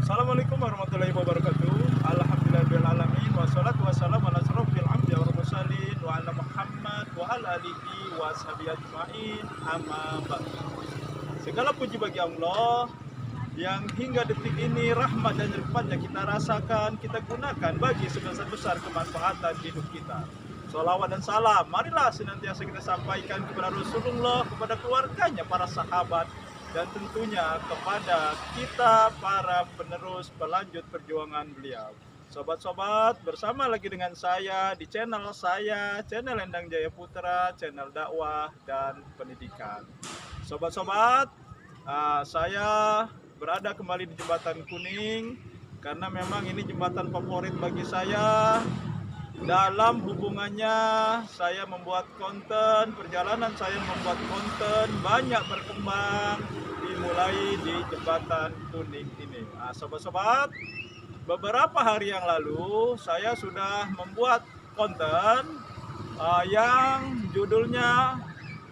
Assalamualaikum warahmatullahi wabarakatuh. Alhamdulillahirrahmanirrahim. Wassalatu wassalamu ala asrofil anbiya wal mursalin wa ala Muhammad wa ala alihi wa sahbihi ajma'in. Amma ba'du. Segala puji bagi Allah yang hingga detik ini rahmat dan nikmatnya kita rasakan, kita gunakan bagi sebesar-besar kemanfaatan hidup kita. Sholawat dan salam marilah senantiasa kita sampaikan kepada Rasulullah, kepada keluarganya, para sahabat, dan tentunya kepada kita para penerus pelanjut perjuangan beliau. Sobat-sobat, bersama lagi dengan saya di channel saya, channel Endang Jaya Putra, channel dakwah dan pendidikan. Sobat-sobat, saya berada kembali di Jembatan Kuning karena memang ini jembatan favorit bagi saya. Dalam hubungannya saya membuat konten, perjalanan saya membuat konten banyak berkembang dimulai di Jembatan Kuning ini. Sobat-sobat, beberapa hari yang lalu saya sudah membuat konten yang judulnya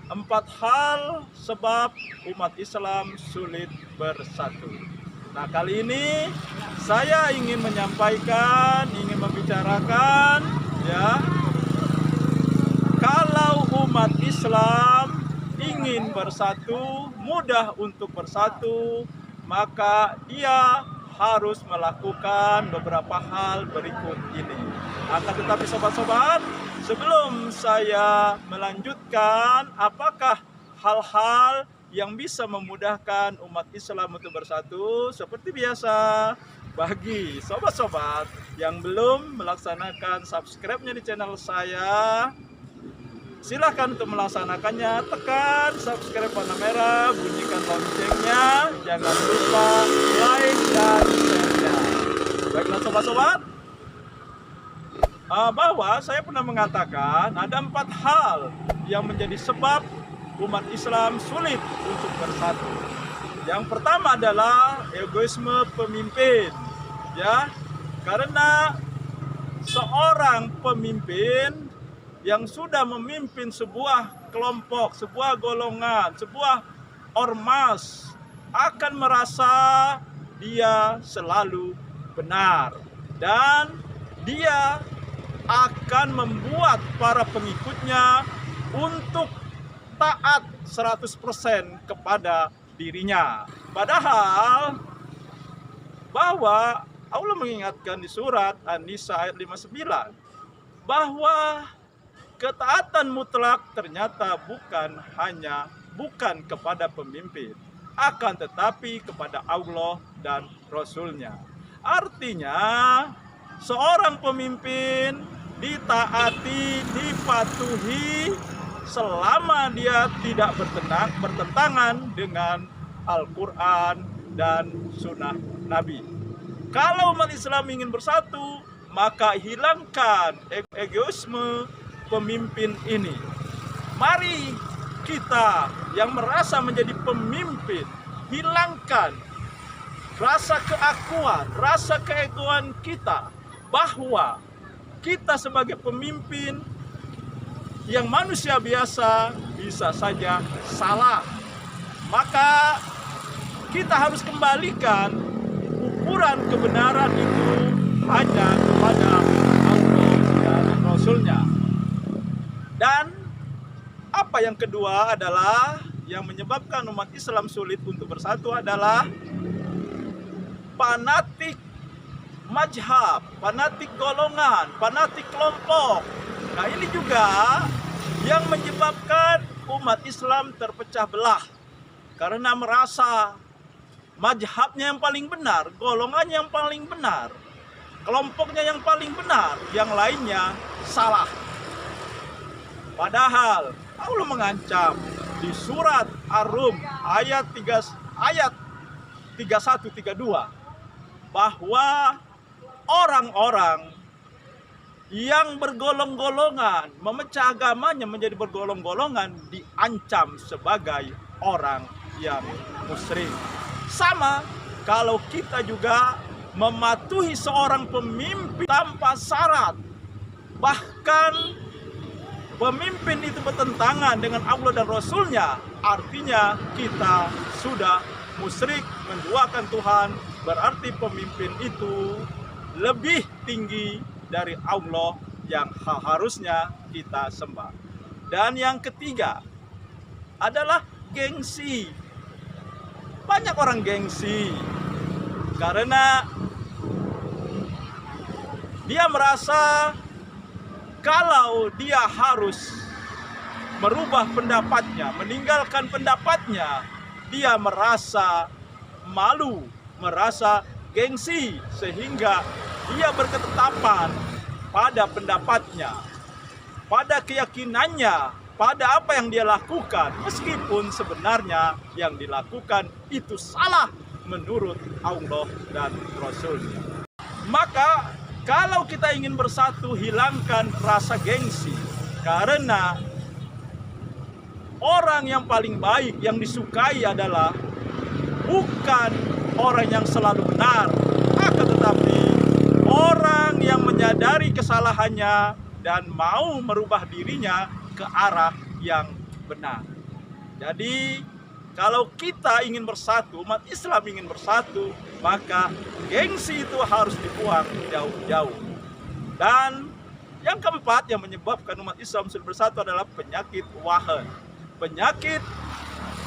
4 hal sebab umat Islam sulit bersatu. Nah, kali ini saya ingin menyampaikan, ingin membicarakan, ya, kalau umat Islam ingin bersatu, mudah untuk bersatu, maka dia harus melakukan beberapa hal berikut ini. Akan tetapi sobat-sobat, sebelum saya melanjutkan, apakah hal-hal yang bisa memudahkan umat Islam untuk bersatu? Seperti biasa, bagi sobat-sobat yang belum melaksanakan subscribe-nya di channel saya, silahkan untuk melaksanakannya. Tekan subscribe warna merah, bunyikan loncengnya, jangan lupa like dan share-nya. Baiklah sobat-sobat, bahwa saya pernah mengatakan ada 4 hal yang menjadi sebab umat Islam sulit untuk bersatu. Yang pertama adalah egoisme pemimpin, ya, karena seorang pemimpin yang sudah memimpin sebuah kelompok, sebuah golongan, sebuah ormas akan merasa dia selalu benar dan dia akan membuat para pengikutnya untuk taat 100% kepada dirinya. Padahal bahwa Allah mengingatkan di surat An-Nisa ayat 59 bahwa ketaatan mutlak ternyata bukan kepada pemimpin, akan tetapi kepada Allah dan Rasulnya. Artinya seorang pemimpin ditaati, dipatuhi selama dia tidak bertentangan dengan Al-Quran dan Sunnah Nabi. Kalau umat Islam ingin bersatu, maka hilangkan egoisme pemimpin ini. Mari kita yang merasa menjadi pemimpin, hilangkan rasa keakuan, rasa keegoan kita, bahwa kita sebagai pemimpin yang manusia biasa bisa saja salah. Maka kita harus kembalikan ukuran kebenaran itu hanya kepada Allah dan Rasulnya. Dan apa yang kedua adalah yang menyebabkan umat Islam sulit untuk bersatu adalah fanatik mazhab, fanatik golongan, fanatik kelompok. Nah, ini juga yang menyebabkan umat Islam terpecah belah karena merasa mazhabnya yang paling benar, golongannya yang paling benar, kelompoknya yang paling benar, yang lainnya salah. Padahal Allah mengancam di surat Ar-Rum ayat 31-32 bahwa orang-orang yang bergolong-golongan, memecah agamanya menjadi bergolong-golongan, diancam sebagai orang yang musyrik. Sama kalau kita juga mematuhi seorang pemimpin tanpa syarat, bahkan pemimpin itu bertentangan dengan Allah dan Rasulnya, artinya kita sudah musyrik, menduakan Tuhan berarti pemimpin itu lebih tinggi dari Allah yang harusnya kita sembah. Dan yang ketiga adalah gengsi. Banyak orang gengsi karena dia merasa kalau dia harus merubah pendapatnya, meninggalkan pendapatnya, dia merasa malu, merasa gengsi, sehingga dia berketetapan pada pendapatnya, pada keyakinannya, pada apa yang dia lakukan, meskipun sebenarnya yang dilakukan itu salah menurut Allah dan Rasulnya. Maka kalau kita ingin bersatu, hilangkan rasa gengsi, karena orang yang paling baik yang disukai adalah bukan orang yang selalu benar, akan tetapi orang yang menyadari kesalahannya dan mau merubah dirinya ke arah yang benar. Jadi kalau kita ingin bersatu, umat Islam ingin bersatu, maka gengsi itu harus dibuang jauh-jauh. Dan yang keempat yang menyebabkan umat Islam sudah bersatu adalah penyakit wahan, penyakit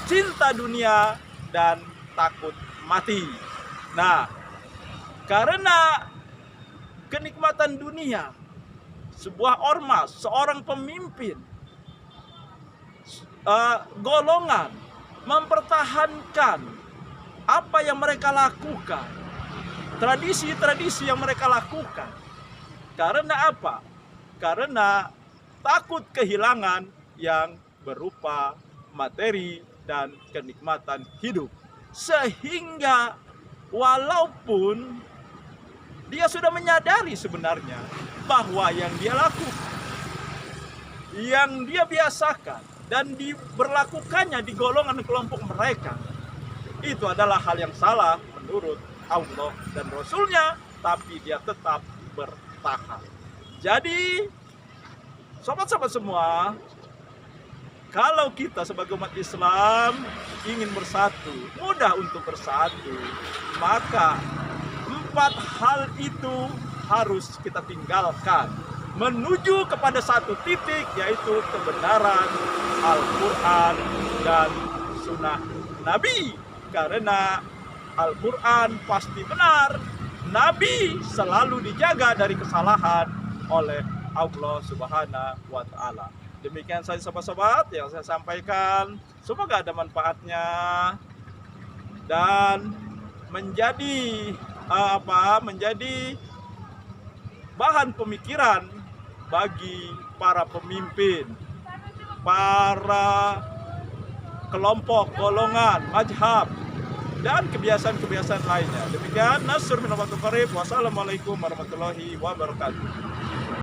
cinta dunia dan takut mati. Nah, karena kenikmatan dunia, sebuah ormas, seorang pemimpin, golongan mempertahankan apa yang mereka lakukan, tradisi-tradisi yang mereka lakukan. Karena apa? Karena takut kehilangan yang berupa materi dan kenikmatan hidup. Sehingga walaupun dia sudah menyadari sebenarnya bahwa yang dia lakukan, yang dia biasakan dan diberlakukannya di golongan kelompok mereka, itu adalah hal yang salah menurut Allah dan Rasulnya, tapi dia tetap bertahan. Jadi sobat-sobat semua, kalau kita sebagai umat Islam ingin bersatu, mudah untuk bersatu, maka 4 hal itu harus kita tinggalkan menuju kepada satu titik, yaitu kebenaran Al-Quran dan Sunnah Nabi. Karena Al-Quran pasti benar, Nabi selalu dijaga dari kesalahan oleh Allah Subhanahu wa Ta'ala. Demikian saja sobat-sobat yang saya sampaikan. Semoga ada manfaatnya dan menjadi menjadi bahan pemikiran bagi para pemimpin, para kelompok, golongan, mazhab, dan kebiasaan-kebiasaan lainnya. Demikian, Nasr min Wassalamualaikum warahmatullahi wabarakatuh.